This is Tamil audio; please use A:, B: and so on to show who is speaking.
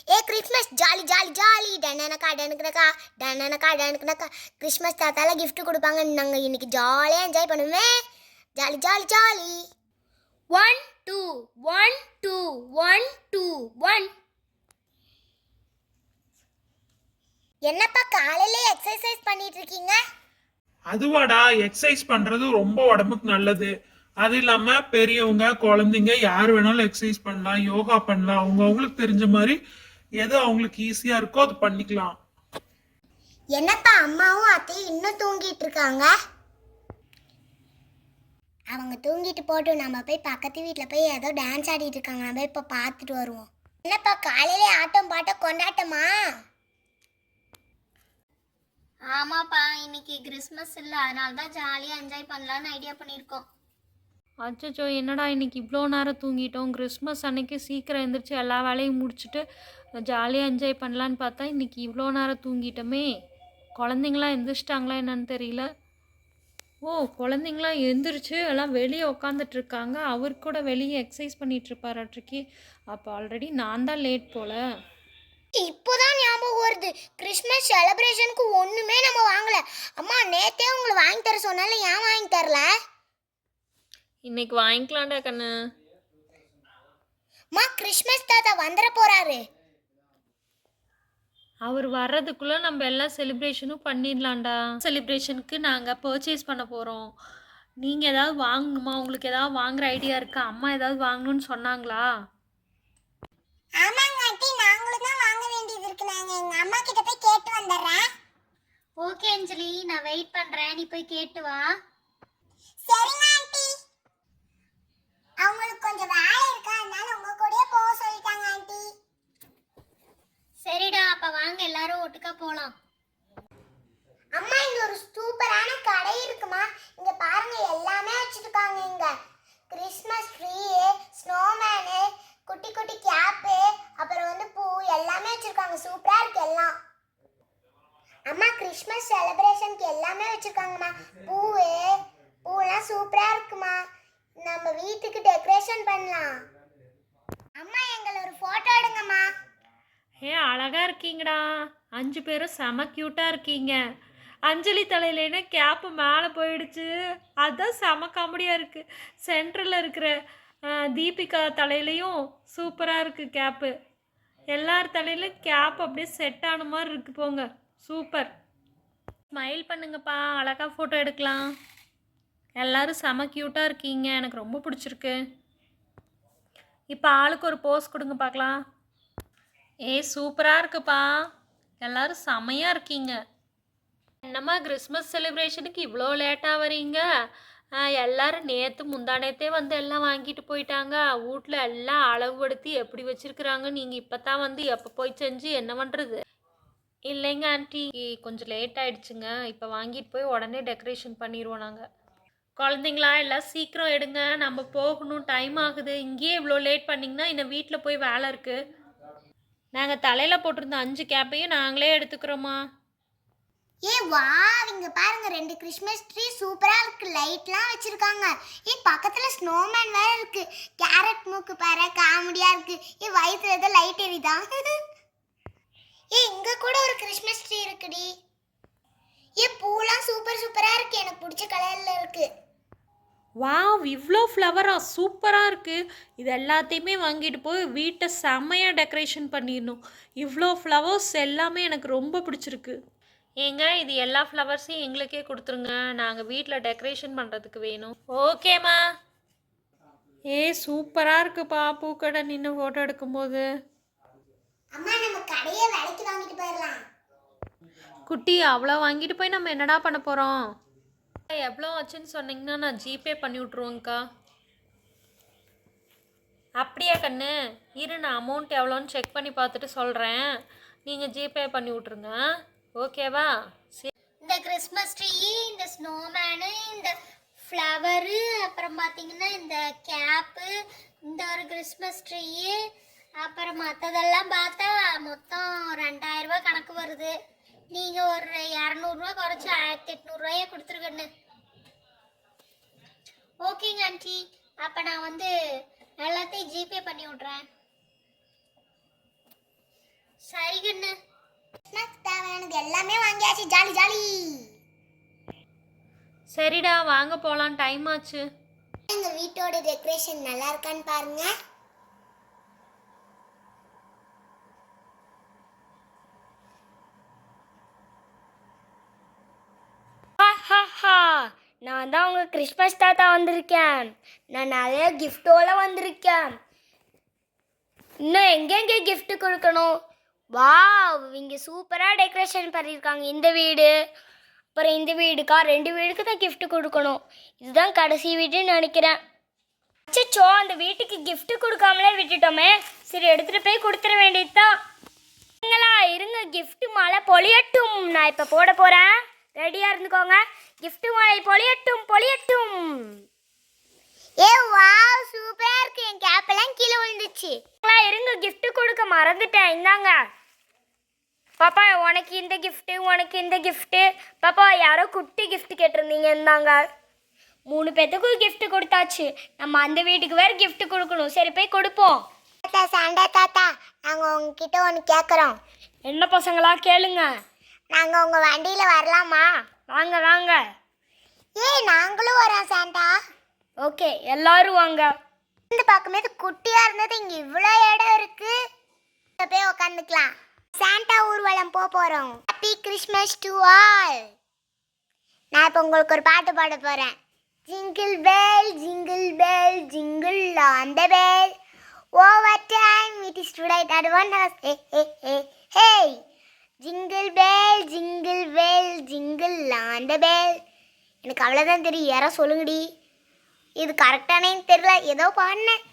A: ஏ கிறிஸ்மஸ் ஜாலி ஜாலி ஜாலி டனனக்கா டனுக்குனக்கா டனனக்கா டனுக்குனக்கா கிறிஸ்மஸ் தாத்தால gift கொடுப்பாங்க. நாங்கள் இன்னைக்கு ஜாலியாக என்ஜாய் பண்ணுவேன். Jolly jolly jolly. 1 2 1 2 1 2 1. என்னப்பா காலையிலே எக்ஸசைஸ் பண்ணிட்டு இருக்கீங்க?
B: அதுவாடா, எக்ஸசைஸ் பண்றது ரொம்ப உடம்புக்கு நல்லது. அது இல்லாம பெரியவங்க குழந்தைங்க யார் வேணாலும் எக்ஸசைஸ் பண்ணலாம், யோகா பண்ணலாம். அவங்களுக்கு தெரிஞ்ச மாதிரி எது அவங்களுக்கு ஈஸியா இருக்கோ அது பண்ணிக்கலாம்.
A: என்னப்பா அம்மாவும் அத்தையும் இன்னும் தூங்கிட்டு இருக்காங்க? அவங்க தூங்கிட்டு போட்டு நம்ம போய் பக்கத்து வீட்டில் போய் ஏதோ டான்ஸ் ஆடிட்டு இருக்காங்க. நம்ம இப்போ பார்த்துட்டு வருவோம். என்னப்பா காலையிலே ஆட்டம் பாட்டம் கொண்டாட்டமா?
C: ஆமாப்பா, இன்னைக்கு கிறிஸ்மஸ் இல்லை, அதனால தான் ஜாலியாக என்ஜாய் பண்ணலான்னு ஐடியா பண்ணியிருக்கோம்.
D: அச்சச்சோ, என்னடா இன்னைக்கு இவ்வளோ நேரம் தூங்கிட்டோம். கிறிஸ்மஸ் அன்னைக்கு சீக்கிரம் எழுந்திரிச்சு எல்லா வேலையும் முடிச்சுட்டு ஜாலியாக என்ஜாய் பண்ணலான்னு பார்த்தா இன்னைக்கு இவ்வளோ நேரம் தூங்கிட்டோமே. குழந்தைங்களாம் எந்திரிச்சிட்டாங்களா என்னன்னு தெரியல. ஓ, குழந்தைங்களாம் எந்திரிச்சு எல்லாம் வெளியே உட்காந்துட்டு இருக்காங்க. அவர் கூட வெளியே எக்ஸசைஸ் பண்ணிட்டு இருப்பாராட்ருக்கு. அப்போ ஆல்ரெடி நான் தான் லேட் போல.
A: இப்போதான் ஞாபகம் வருது, கிறிஸ்மஸ் செலிப்ரேஷனுக்கு ஒண்ணுமே நம்ம வாங்கல. அம்மா நேத்தே உங்களை வாங்கி தர சொன்னால ஏன் வாங்கி தரல?
D: இன்னைக்கு வாங்கிக்கலாம்டா கண்ணு.
A: அம்மா கிறிஸ்மஸ் தாத்தா வந்துட போறாரு.
D: அவர் வர்றதுக்குள்ளே நம்ம எல்லா செலிப்ரேஷனும் பண்ணிடலாம்டா. செலிப்ரேஷனுக்கு நாங்கள் பர்ச்சேஸ் பண்ண போகிறோம். நீங்கள் ஏதாவது வாங்கணுமா? உங்களுக்கு ஏதாவது வாங்குற ஐடியா இருக்கா? அம்மா ஏதாவது வாங்கணும்னு சொன்னாங்களா?
A: ஆமாங்க ஆண்டி, நாங்களும் தான் வாங்க வேண்டியது இருக்கு. நாங்க எங்க அம்மா கிட்ட போய் கேட்டு வந்துடுறேன்.
C: ஓகே அஞ்சலி, நான் வெயிட் பண்ணுறேன், நீ போய் கேட்டு வா.
A: சரிங்க ஆண்டி. அவங்களுக்கு கொஞ்சம் வேலை இருக்கா, அதனால உங்க கூடயே போக சொல்லிட்டாங்க ஆண்டி.
C: சரிடா, அப்போ வாங்க எல்லாரும் ஒட்டுக்கா போகலாம்.
A: அம்மா இங்க ஒரு சூப்பரான கடை இருக்குமா, இங்க பாருங்க எல்லாமே வச்சிருக்காங்க. இங்க கிறிஸ்மஸ் ட்ரீ, ஸ்னோமேனு, குட்டி குட்டி கேப்பு, அப்புறம் வந்து பூ எல்லாமே வச்சிருக்காங்க. சூப்பரா இருக்கு எல்லாம். அம்மா கிறிஸ்மஸ் செலிப்ரேஷனுக்கு எல்லாமே வச்சிருக்காங்கம்மா. பூலாம் சூப்பரா இருக்குமா. நம்ம வீட்டுக்கு டெக்கரேஷன் பண்ணலாம். அம்மா எங்களை ஒரு போட்டோ எடுங்கம்மா.
D: அழகாக இருக்கீங்கடா. 5 பேரும் செம க்யூட்டாக இருக்கீங்க. அஞ்சலி தலையிலேனா கேப்பு மேலே போயிடுச்சு. அதுதான் செம காமெடியாக இருக்குது. சென்டரில் இருக்கிற தீபிகா தலையிலையும் சூப்பராக இருக்குது கேப்பு. எல்லார் தலையிலும் கேப் அப்படியே செட் ஆன மாதிரி இருக்குது. போங்க, சூப்பர். ஸ்மைல் பண்ணுங்கப்பா, அழகாக ஃபோட்டோ எடுக்கலாம். எல்லோரும் செம க்யூட்டாக இருக்கீங்க, எனக்கு ரொம்ப பிடிச்சிருக்கு. இப்போ ஆளுக்கு ஒரு போஸ் கொடுங்க பார்க்கலாம். சூப்பராக இருக்குப்பா, எல்லோரும் செமையாக இருக்கீங்க. என்னம்மா கிறிஸ்மஸ் செலிப்ரேஷனுக்கு இவ்வளோ லேட்டாக வரீங்க? எல்லோரும் நேற்று முந்தானேத்தே வந்து எல்லாம் வாங்கிட்டு போயிட்டாங்க. வீட்டில் எல்லாம் அளவுபடுத்தி எப்படி வச்சுருக்குறாங்க. நீங்கள் இப்போ தான் வந்து எப்போ போய் செஞ்சு என்ன பண்ணுறது? இல்லைங்க ஆண்டி, கொஞ்சம் லேட் ஆகிடுச்சுங்க. இப்போ வாங்கிட்டு போய் உடனே டெக்கரேஷன் பண்ணிடுவோம் நாங்கள். குழந்தைங்களா எல்லாம் சீக்கிரம் எடுங்க, நம்ம போகணும், டைம் ஆகுது. இங்கேயே இவ்வளோ லேட் பண்ணிங்கன்னா இன்னும் வீட்டில் போய் வேலை இருக்குது. நாங்கள் தலையில் போட்டிருந்த 5 கேப்பையும் நாங்களே எடுத்துக்கிறோமா.
A: வா, இங்க பாருங்க 2 கிறிஸ்மஸ் ட்ரீ சூப்பரா இருக்கு. லைட்லாம் வச்சிருக்காங்க. பக்கத்துல ஸ்னோமேன் வேற இருக்கு. கேரட் மூக்கு பாரு, காமெடியா இருக்கு. வயித்துல ஏதோ லைட் எரியுதா? இங்க கூட ஒரு கிறிஸ்மஸ் ட்ரீ இருக்குடி. பூலாம் சூப்பர் சூப்பரா இருக்கு, எனக்கு பிடிச்ச கலர்ல இருக்கு.
D: வாவ், இவ்வளோ ஃப்ளவரா, சூப்பராக இருக்குது. இது எல்லாத்தையுமே வாங்கிட்டு போய் வீட்டை செம்மையாக டெக்கரேஷன் பண்ணிடணும். இவ்வளோ ஃப்ளவர்ஸ் எல்லாமே எனக்கு ரொம்ப பிடிச்சிருக்கு. ஏங்க, இது எல்லா ஃப்ளவர்ஸையும் எங்களுக்கே கொடுத்துருங்க, நாங்கள் வீட்டில் டெக்கரேஷன் பண்ணுறதுக்கு வேணும். ஓகேம்மா. சூப்பராக இருக்குப்பா பூக்கடை நின்று ஃபோட்டோ எடுக்கும்போது.
A: அம்மா நம்ம கடையை விலைக்கு வாங்கிட்டு போயிடலாம்.
D: குட்டி, அவ்வளோ வாங்கிட்டு போய் நம்ம என்னடா பண்ண போகிறோம்? எவ்வளோ ஆச்சுன்னு சொன்னீங்கன்னா நான் ஜிபே பண்ணி விட்ருவோங்க்கா. அப்படியா கண்ணு? இரு, நான் அமௌண்ட் எவ்வளோன்னு செக் பண்ணி பார்த்துட்டு சொல்கிறேன். நீங்கள் ஜிபே பண்ணி விட்ருங்க, ஓகேவா?
C: இந்த கிறிஸ்மஸ் ட்ரீ, இந்த ஸ்னோமேனு, இந்த ஃப்ளவரு, அப்புறம் பார்த்தீங்கன்னா இந்த கேப்பு, இந்த ஒரு கிறிஸ்மஸ் ட்ரீ, அப்புறம் மற்றதெல்லாம் பார்த்தா மொத்தம் 2000 ரூபா கணக்கு வருது. நீங்கள் ஒரு 200 ரூபா குறைச்சி 1800 ரூபாயே கொடுத்துருக்கண்ணு. ஓகேங்க ஆண்டி, அப்போ நான் வந்து எல்லாத்தையும் ஜிபே பண்ணி விட்றேன். சரி கண்ணு.
A: கிறிஸ்மஸ் தேவையானது எல்லாமே வாங்கியாச்சு. Jolly jolly.
D: சரிடா வாங்க போகலாம், டைம் ஆச்சு.
A: எங்க வீட்டோட டெக்கரேஷன் நல்லா இருக்கான்னு பாருங்க.
E: நான் தான் உங்கள் கிறிஸ்மஸ் தாத்தா வந்திருக்கேன். நான் நிறைய கிஃப்டோட வந்திருக்கேன். இன்னும் எங்கெங்கே gift கொடுக்கணும்? வாவ், இங்கே சூப்பராக டெக்கரேஷன் பண்ணியிருக்காங்க. இந்த வீடு அப்புறம் இந்த வீடுக்கா 2 வீடுக்கு தான் gift கொடுக்கணும். இதுதான் கடைசி வீடுன்னு நினைக்கிறேன். அச்சோ, அந்த வீட்டுக்கு gift கொடுக்காமலே விட்டுட்டோமே. சரி, எடுத்துகிட்டு போய் கொடுத்துட வேண்டியதுதான். இருங்க, gift மழை பொழியட்டும். நான் இப்போ போட போகிறேன், ரெடியாக இருந்துக்கோங்க. gift மழை பொழியட்டும் பொழியட்டும்.
A: ஏ வாவ், சூப்பரா இருக்கு. என் கேப் எல்லாம் கீழே விழுந்துச்சு.
E: இருங்க, gift கொடுக்க மறந்துட்டேன். இந்தாங்க பாப்பா, உனக்கு இந்த gift, உனக்கு இந்த gift. பாப்பா, யாரோ குட்டி gift கேட்டிருந்தீங்க, இந்தாங்க. 3 பேத்துக்கும் gift கொடுத்தாச்சு. நம்ம அந்த வீட்டுக்கு வேறு gift கொடுக்கணும். சரி, போய் கொடுப்போம்.
A: தாத்தா, சாண்டா தாத்தா, நாங்க உங்ககிட்ட ஒன்று கேட்குறோம்.
E: என்ன பசங்களா, கேளுங்க.
A: நாங்க உங்க வண்டியில வரலாமா?
E: வாங்க வாங்க.
A: நாங்களும் வரோம் சாண்டா.
E: ஓகே, எல்லாரும் வாங்க.
A: இந்த பார்க்கும்போது குட்டியா இருந்தது, இங்க இவ்வளோ இடம் இருக்கு. இங்க போய் உட்காந்துக்கலாம். சாண்டா ஊர்வலம் போறோம். Happy Christmas to all. நான் இப்போ உங்களுக்கு ஒரு பாட்டு பாட போறேன். Jingle bell jingle bell jingle on the bell, over time it is to ride at one horse. Hey hey hey hey. Jingle bell jingle bell jingle on the bell. எனக்கு அவ்வளோதான் தெரியும். யாரோ சொல்லுங்கடி. இது கரெக்டானேன்னு தெரியல, ஏதோ பாடினேன்.